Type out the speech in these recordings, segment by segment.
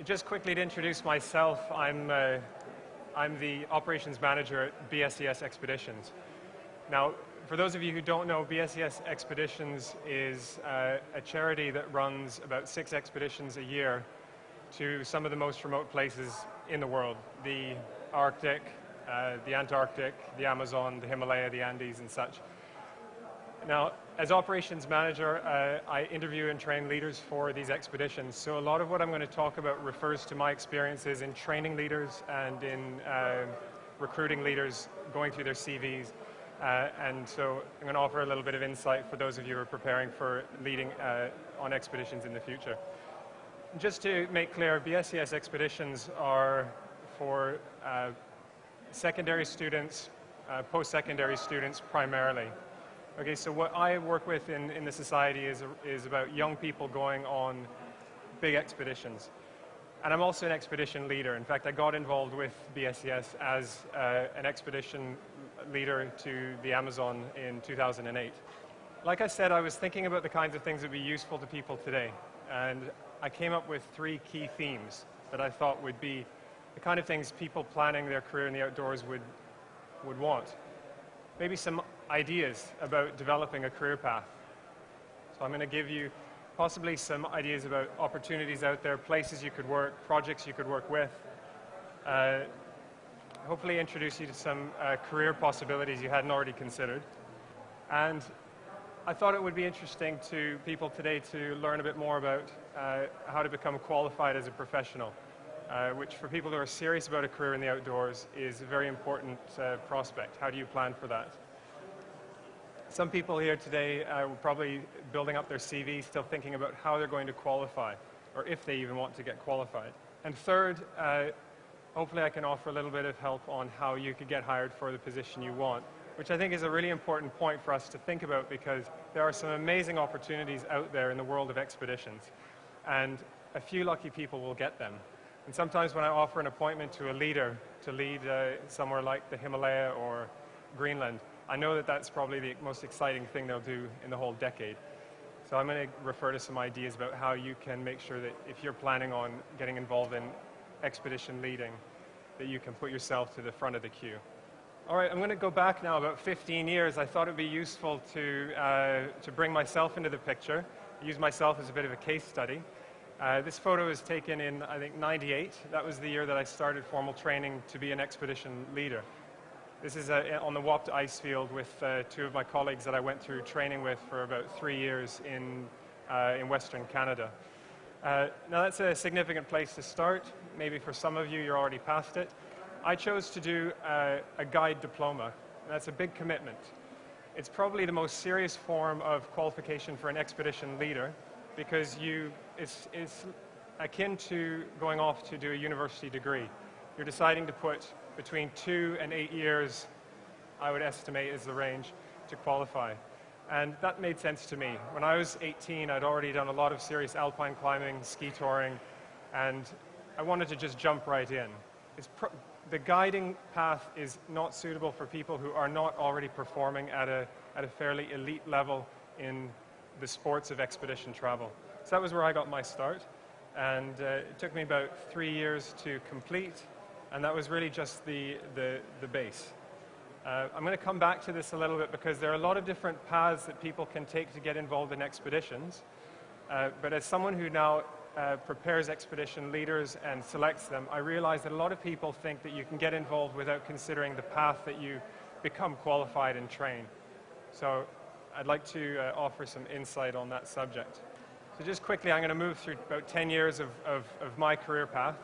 Just quickly to introduce myself, I'm the operations manager at BSES Expeditions. Now, for those of you who don't know, BSES Expeditions is a charity that runs about 6 expeditions a year to some of the most remote places in the world. The Arctic, the Antarctic, the Amazon, the Himalaya, the Andes and such. Now, as operations manager, I interview and train leaders for these expeditions. So a lot of what I'm going to talk about refers to my experiences in training leaders and in recruiting leaders, going through their CVs. And so I'm going to offer a little bit of insight for those of you who are preparing for leading on expeditions in the future. Just to make clear, BSES Expeditions are for secondary students, post-secondary students primarily. Okay, so what I work with in the society is about young people going on big expeditions. And I'm also an expedition leader. In fact, I got involved with BSES as an expedition leader to the Amazon in 2008. Like I said, I was thinking about the kinds of things that would be useful to people today. And I came up with 3 key themes that I thought would be the kind of things people planning their career in the outdoors would want. Maybe some ideas about developing a career path. So I'm going to give you possibly some ideas about opportunities out there, places you could work, projects you could work with. Hopefully introduce you to some career possibilities you hadn't already considered. And I thought it would be interesting to people today to learn a bit more about how to become qualified as a professional, which for people who are serious about a career in the outdoors is a very important prospect. How do you plan for that? Some people here today are probably building up their CV, still thinking about how they're going to qualify, or if they even want to get qualified. And third, hopefully I can offer a little bit of help on how you could get hired for the position you want, which I think is a really important point for us to think about, because there are some amazing opportunities out there in the world of expeditions, and a few lucky people will get them. And sometimes when I offer an appointment to a leader to lead somewhere like the Himalaya or Greenland, I know that that's probably the most exciting thing they'll do in the whole decade. So I'm going to refer to some ideas about how you can make sure that if you're planning on getting involved in expedition leading, that you can put yourself to the front of the queue. All right, I'm going to go back now about 15 years. I thought it would be useful to bring myself into the picture, use myself as a bit of a case study. This photo was taken in, I think, '98. That was the year that I started formal training to be an expedition leader. This is on the Wapta ice field with 2 of my colleagues that I went through training with for about 3 years in Western Canada. Now that's a significant place to start. Maybe for some of you, you're already past it. I chose to do a guide diploma. That's a big commitment. It's probably the most serious form of qualification for an expedition leader, because it's akin to going off to do a university degree. You're deciding to put between 2 and 8 years, I would estimate, is the range to qualify. And that made sense to me. When I was 18, I'd already done a lot of serious alpine climbing, ski touring, and I wanted to just jump right in. The guiding path is not suitable for people who are not already performing at a fairly elite level in the sports of expedition travel. So that was where I got my start, and it took me about 3 years to complete, and that was really just the base. I'm going to come back to this a little bit, because there are a lot of different paths that people can take to get involved in expeditions, but as someone who now prepares expedition leaders and selects them, I realize that a lot of people think that you can get involved without considering the path that you become qualified and trained. So I'd like to offer some insight on that subject. So just quickly, I'm going to move through about 10 years of my career path.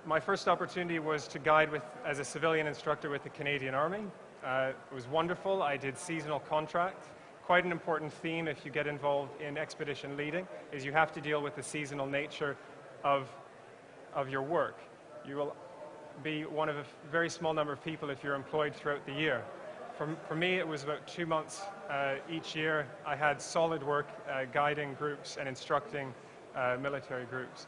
My first opportunity was to guide as a civilian instructor with the Canadian Army. It was wonderful. I did seasonal contract. Quite an important theme if you get involved in expedition leading is you have to deal with the seasonal nature of your work. You will be one of a very small number of people if you're employed throughout the year. For me, it was about 2 months each year. I had solid work guiding groups and instructing military groups.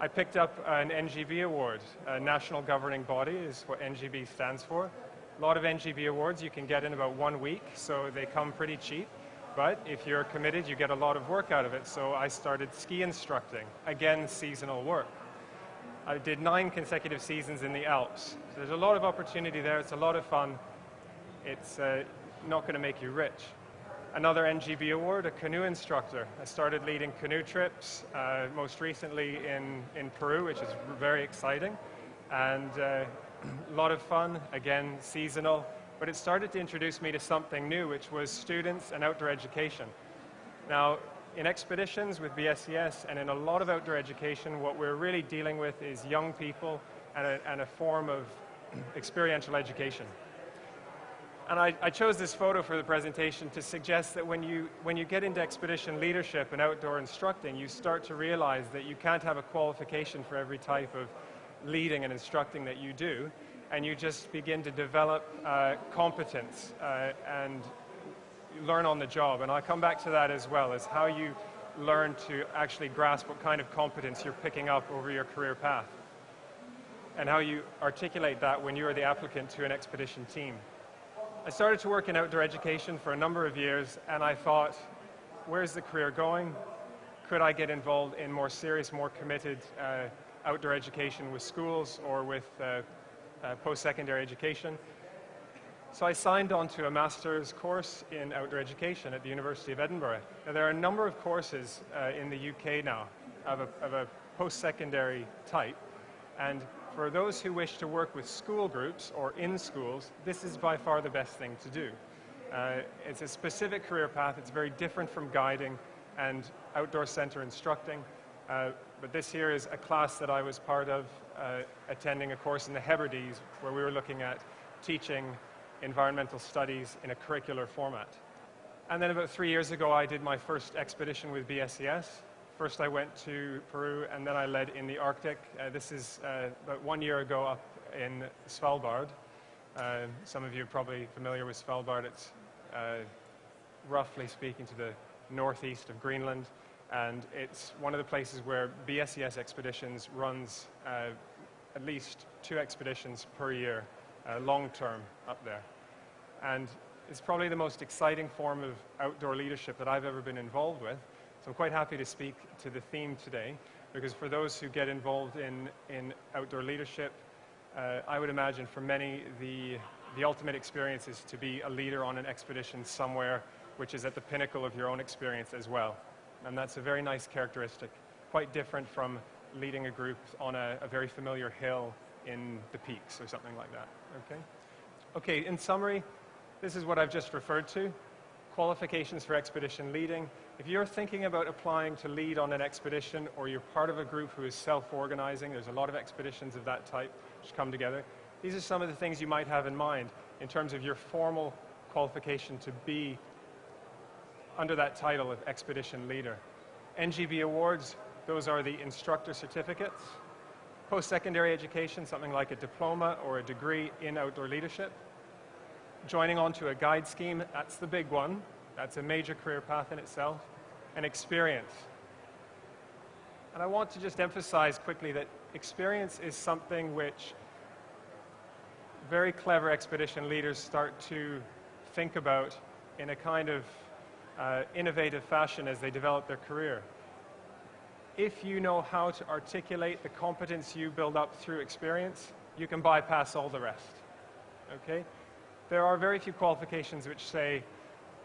I picked up an NGB award. National Governing Body is what NGB stands for. A lot of NGB awards you can get in about 1 week, so they come pretty cheap. But if you're committed, you get a lot of work out of it. So I started ski instructing, again, seasonal work. I did 9 consecutive seasons in the Alps. So there's a lot of opportunity there. It's a lot of fun. It's not going to make you rich. Another NGB award, a canoe instructor. I started leading canoe trips, most recently in Peru, which is very exciting. And a lot of fun, again, seasonal. But it started to introduce me to something new, which was students and outdoor education. Now, in expeditions with BSES and in a lot of outdoor education, what we're really dealing with is young people and a form of experiential education. And I chose this photo for the presentation to suggest that when you get into expedition leadership and outdoor instructing, you start to realize that you can't have a qualification for every type of leading and instructing that you do, and you just begin to develop competence and learn on the job. And I'll come back to that as well, as how you learn to actually grasp what kind of competence you're picking up over your career path, and how you articulate that when you're the applicant to an expedition team. I started to work in outdoor education for a number of years, and I thought, where's the career going? Could I get involved in more serious, more committed outdoor education with schools or with post-secondary education? So I signed on to a master's course in outdoor education at the University of Edinburgh. Now, there are a number of courses in the UK now of a post-secondary type, and for those who wish to work with school groups or in schools, this is by far the best thing to do. It's a specific career path. It's very different from guiding and outdoor center instructing. But this here is a class that I was part of, attending a course in the Hebrides where we were looking at teaching environmental studies in a curricular format. And then about 3 years ago, I did my first expedition with BSES. First I went to Peru, and then I led in the Arctic. This is about 1 year ago up in Svalbard. Some of you are probably familiar with Svalbard. It's roughly speaking to the northeast of Greenland, and it's one of the places where BSES Expeditions runs at least 2 expeditions per year, long-term up there. And it's probably the most exciting form of outdoor leadership that I've ever been involved with. So I'm quite happy to speak to the theme today, because for those who get involved in outdoor leadership, I would imagine for many the ultimate experience is to be a leader on an expedition somewhere which is at the pinnacle of your own experience as well. And that's a very nice characteristic, quite different from leading a group on a very familiar hill in the peaks or something like that. Okay, in summary, this is what I've just referred to. Qualifications for expedition leading. If you're thinking about applying to lead on an expedition, or you're part of a group who is self-organizing, there's a lot of expeditions of that type which come together. These are some of the things you might have in mind in terms of your formal qualification to be under that title of expedition leader. NGB awards, those are the instructor certificates. Post-secondary education, something like a diploma or a degree in outdoor leadership. Joining onto a guide scheme, that's the big one. That's a major career path in itself. And experience. And I want to just emphasize quickly that experience is something which very clever expedition leaders start to think about in a kind of innovative fashion as they develop their career. If you know how to articulate the competence you build up through experience, you can bypass all the rest. Okay? There are very few qualifications which say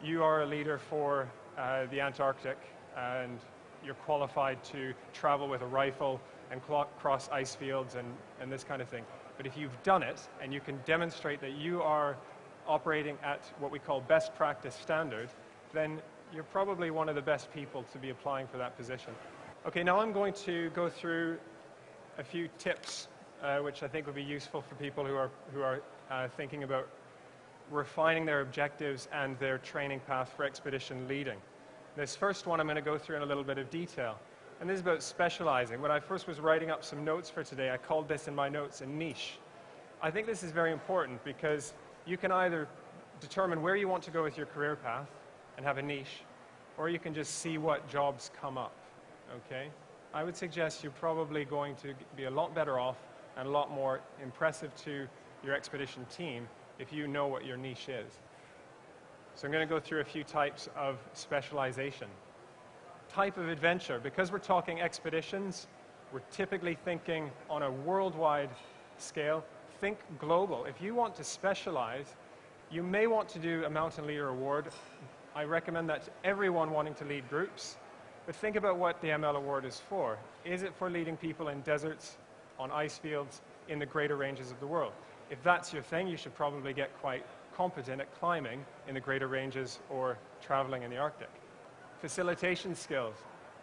you are a leader for the Antarctic and you're qualified to travel with a rifle and cross ice fields and this kind of thing. But if you've done it and you can demonstrate that you are operating at what we call best practice standard, then you're probably one of the best people to be applying for that position. Okay, now I'm going to go through a few tips which I think would be useful for people who are thinking about refining their objectives and their training path for expedition leading. This first one I'm going to go through in a little bit of detail. And this is about specializing. When I first was writing up some notes for today, I called this in my notes a niche. I think this is very important because you can either determine where you want to go with your career path and have a niche, or you can just see what jobs come up. Okay? I would suggest you're probably going to be a lot better off and a lot more impressive to your expedition team if you know what your niche is. So I'm going to go through a few types of specialization. Type of adventure. Because we're talking expeditions, we're typically thinking on a worldwide scale. Think global. If you want to specialize, you may want to do a Mountain Leader Award. I recommend that to everyone wanting to lead groups. But think about what the ML Award is for. Is it for leading people in deserts, on ice fields, in the greater ranges of the world? If that's your thing, you should probably get quite competent at climbing in the greater ranges or traveling in the Arctic. Facilitation skills.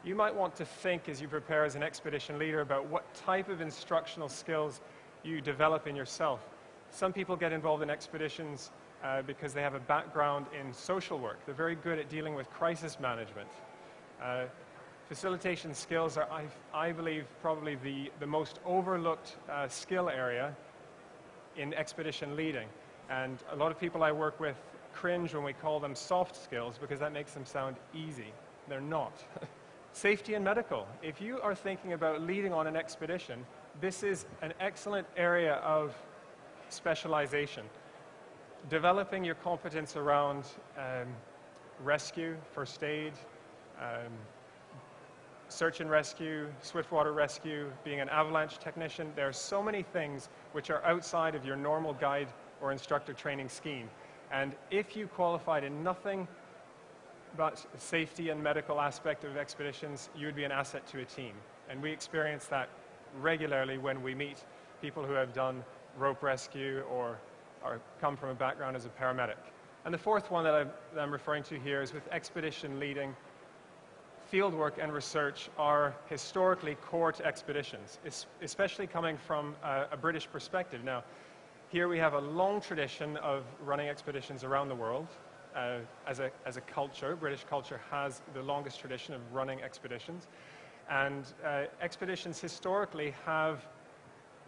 You might want to think as you prepare as an expedition leader about what type of instructional skills you develop in yourself. Some people get involved in expeditions because they have a background in social work. They're very good at dealing with crisis management. Facilitation skills are, I believe, probably the most overlooked skill area in expedition leading. And a lot of people I work with cringe when we call them soft skills because that makes them sound easy. They're not. Safety and medical. If you are thinking about leading on an expedition, this is an excellent area of specialization. Developing your competence around rescue, first aid, search and rescue, swiftwater rescue, being an avalanche technician. There are so many things which are outside of your normal guide or instructor training scheme. And if you qualified in nothing but safety and medical aspect of expeditions, you would be an asset to a team. And we experience that regularly when we meet people who have done rope rescue or come from a background as a paramedic. And the fourth one that I'm referring to here is with expedition leading. Fieldwork and research are historically core to expeditions, especially coming from a British perspective. Now, here we have a long tradition of running expeditions around the world as a culture. British culture has the longest tradition of running expeditions. And expeditions historically have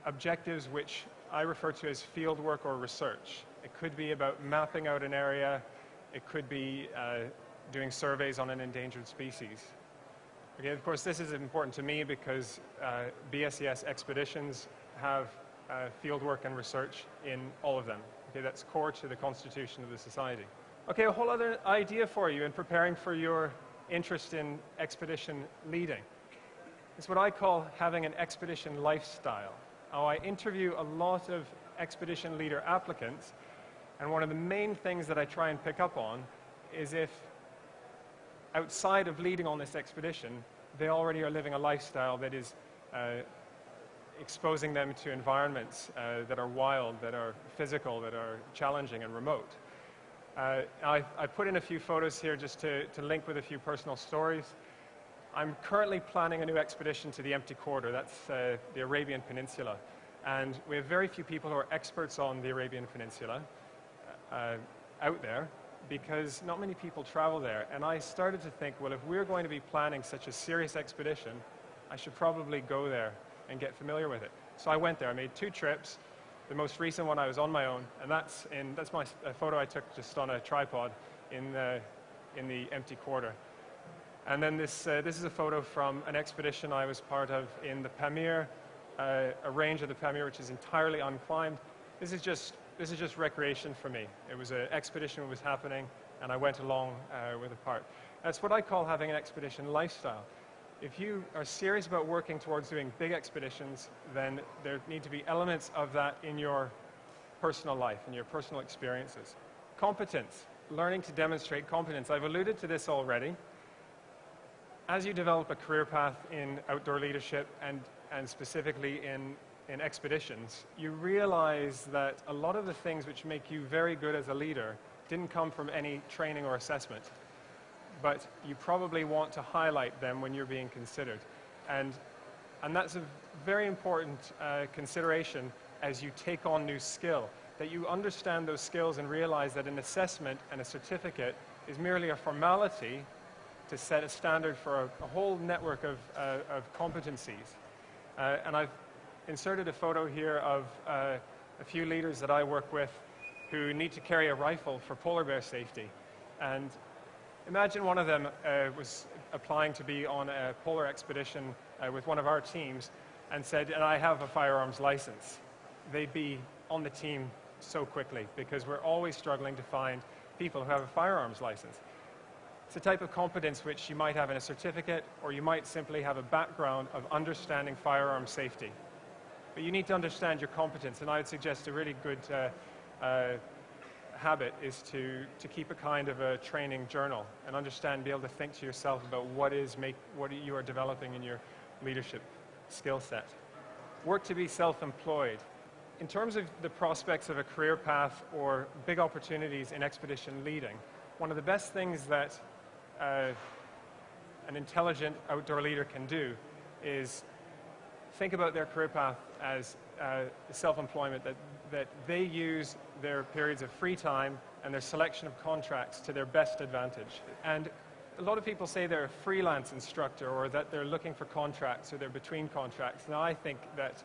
objectives which I refer to as fieldwork or research. It could be about mapping out an area. It could be doing surveys on an endangered species. Okay, of course, this is important to me because BSES expeditions have fieldwork and research in all of them. Okay, that's core to the constitution of the society. Okay, a whole other idea for you in preparing for your interest in expedition leading. It's what I call having an expedition lifestyle. Now, I interview a lot of expedition leader applicants, and one of the main things that I try and pick up on is if outside of leading on this expedition, they already are living a lifestyle that is exposing them to environments that are wild, that are physical, that are challenging and remote. I put in a few photos here just to link with a few personal stories. I'm currently planning a new expedition to the Empty Quarter. That's the Arabian Peninsula. And we have very few people who are experts on the Arabian Peninsula out there, because not many people travel there. And I started to think, well, if we're going to be planning such a serious expedition, I should probably go there and get familiar with it. So I went there. I made 2 trips. The most recent one I was on my own, and that's a photo I took just on a tripod in the Empty Quarter. And then this is a photo from an expedition I was part of in the Pamir, a range of the Pamir which is entirely unclimbed. This is just recreation for me. It was an expedition that was happening, and I went along with a part. That's what I call having an expedition lifestyle. If you are serious about working towards doing big expeditions, then there need to be elements of that in your personal life, in your personal experiences. Competence, learning to demonstrate competence. I've alluded to this already. As you develop a career path in outdoor leadership and specifically in expeditions, you realize that a lot of the things which make you very good as a leader didn't come from any training or assessment, but you probably want to highlight them when you're being considered. And that's a very important consideration as you take on new skill, that you understand those skills and realize that an assessment and a certificate is merely a formality to set a standard for a whole network of competencies. And I've inserted a photo here of a few leaders that I work with who need to carry a rifle for polar bear safety. And imagine one of them was applying to be on a polar expedition with one of our teams and said, and I have a firearms license. They'd be on the team so quickly because we're always struggling to find people who have a firearms license. It's a type of competence which you might have in a certificate, or you might simply have a background of understanding firearm safety. But you need to understand your competence, and I would suggest a really good habit is to keep a kind of a training journal and understand, be able to think to yourself about what you are developing in your leadership skill set. Work to be self-employed. In terms of the prospects of a career path or big opportunities in expedition leading, one of the best things that an intelligent outdoor leader can do is think about their career path as self-employment, that they use their periods of free time and their selection of contracts to their best advantage. And a lot of people say they're a freelance instructor, or that they're looking for contracts, or they're between contracts. Now I think that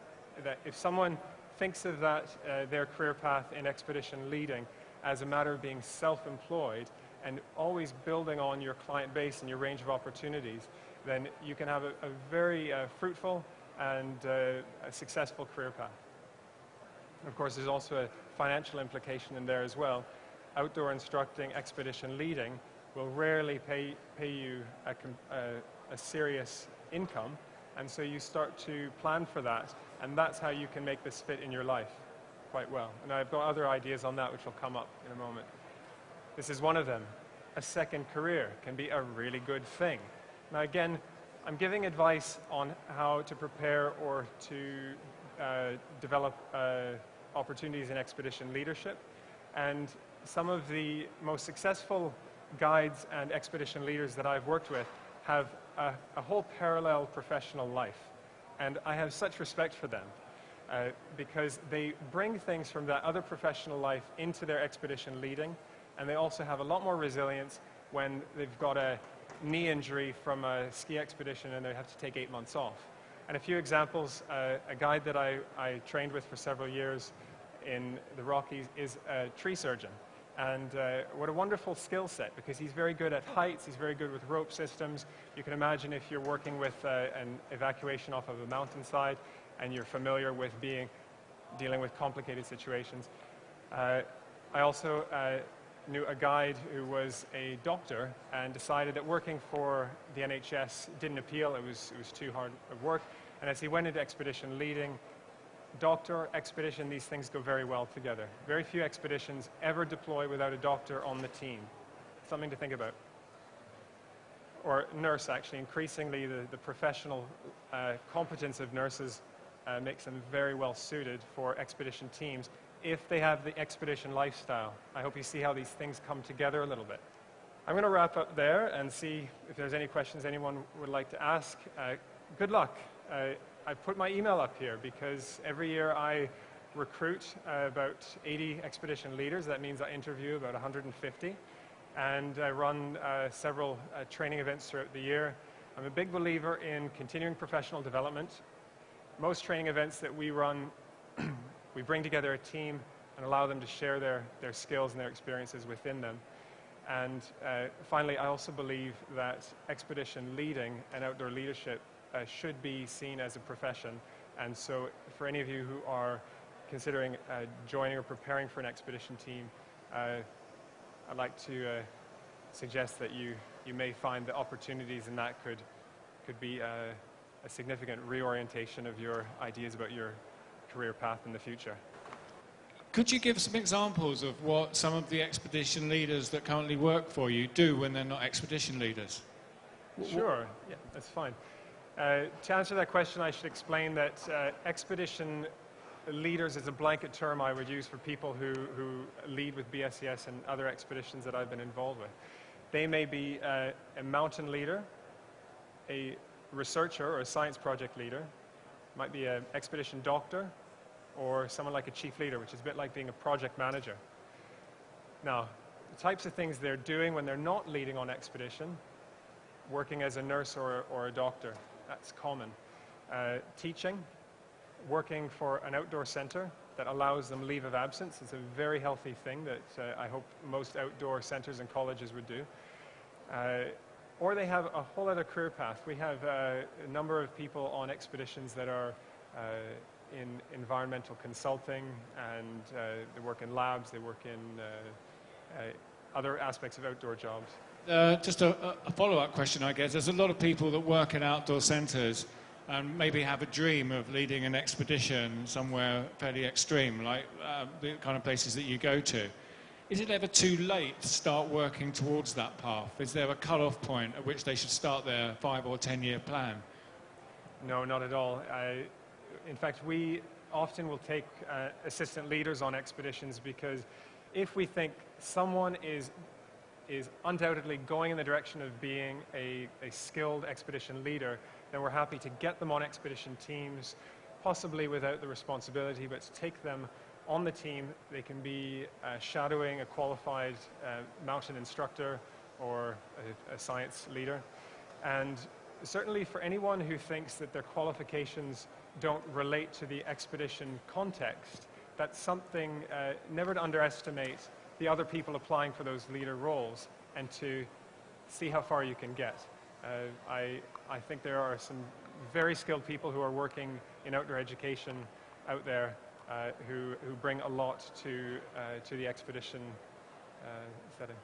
if someone thinks of that, their career path in expedition leading as a matter of being self-employed and always building on your client base and your range of opportunities, then you can have a very fruitful and a successful career path. Of course, there's also a financial implication in there as well. Outdoor instructing, expedition leading will rarely pay you a serious income, and so you start to plan for that, and that's how you can make this fit in your life quite well. And I've got other ideas on that which will come up in a moment. This is one of them. A second career can be a really good thing. Now again, I'm giving advice on how to prepare or to develop opportunities in expedition leadership. And some of the most successful guides and expedition leaders that I've worked with have a whole parallel professional life. And I have such respect for them because they bring things from that other professional life into their expedition leading, and they also have a lot more resilience when they've got a knee injury from a ski expedition and they have to take 8 months off. And a few examples, a guide that I trained with for several years in the Rockies is a tree surgeon. And what a wonderful skill set, because he's very good at heights, he's very good with rope systems. You can imagine if you're working with an evacuation off of a mountainside and you're familiar with dealing with complicated situations. I also knew a guide who was a doctor and decided that working for the NHS didn't appeal, it was too hard of work. And as he went into expedition leading, doctor, expedition, these things go very well together. Very few expeditions ever deploy without a doctor on the team. Something to think about. Or nurse, actually. Increasingly, the professional competence of nurses makes them very well suited for expedition teams if they have the expedition lifestyle. I hope you see how these things come together a little bit. I'm going to wrap up there and see if there's any questions anyone would like to ask. Good luck. I put my email up here because every year I recruit about 80 expedition leaders. That means I interview about 150. And I run several training events throughout the year. I'm a big believer in continuing professional development. Most training events that we run, we bring together a team and allow them to share their skills and their experiences within them. And finally, I also believe that expedition leading and outdoor leadership should be seen as a profession. And so for any of you who are considering joining or preparing for an expedition team, I'd like to suggest that you may find the opportunities in that could be a significant reorientation of your ideas about your career path in the future. Could you give some examples of what some of the expedition leaders that currently work for you do when they're not expedition leaders? Sure, yeah, that's fine. To answer that question, I should explain that expedition leaders is a blanket term I would use for people who lead with BSES and other expeditions that I've been involved with. They may be a mountain leader, a researcher or a science project leader, might be an expedition doctor, or someone like a chief leader, which is a bit like being a project manager. Now, the types of things they're doing when they're not leading on expedition, working as a nurse or a doctor, that's common. Teaching, working for an outdoor center that allows them leave of absence. It's a very healthy thing that I hope most outdoor centers and colleges would do. Or they have a whole other career path. We have a number of people on expeditions that are in environmental consulting, and they work in labs, they work in other aspects of outdoor jobs. Just a follow-up question, I guess. There's a lot of people that work in outdoor centres and maybe have a dream of leading an expedition somewhere fairly extreme, like the kind of places that you go to. Is it ever too late to start working towards that path? Is there a cut-off point at which they should start their 5 or 10-year plan? No, not at all. In fact, we often will take assistant leaders on expeditions because if we think someone is undoubtedly going in the direction of being a skilled expedition leader, then we're happy to get them on expedition teams, possibly without the responsibility, but to take them on the team. They can be shadowing a qualified mountain instructor or a science leader. And certainly for anyone who thinks that their qualifications don't relate to the expedition context, that's something, never to underestimate the other people applying for those leader roles and to see how far you can get. I think there are some very skilled people who are working in outdoor education out there who bring a lot to the expedition setting.